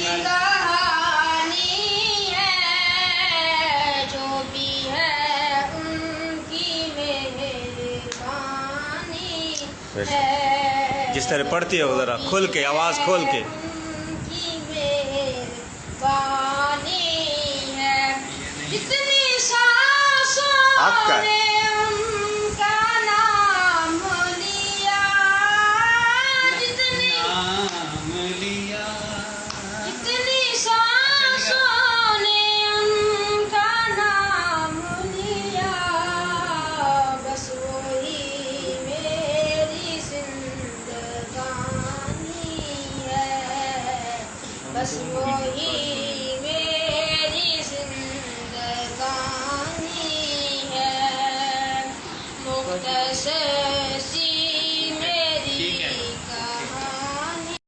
कहानी है, जो भी है उनकी मेहरबानी है। जिस तरह पढ़ती है वो जरा खोल के, आवाज खोल के। उनकी मेहरबानी है, जितनी सांसों ने उनका नाम लिया, जितनी सांसों ने उनका नाम लिया, बस वही मेरी जिंदगानी है, बस वही मेरी जिंदगानी है। मुख्तसर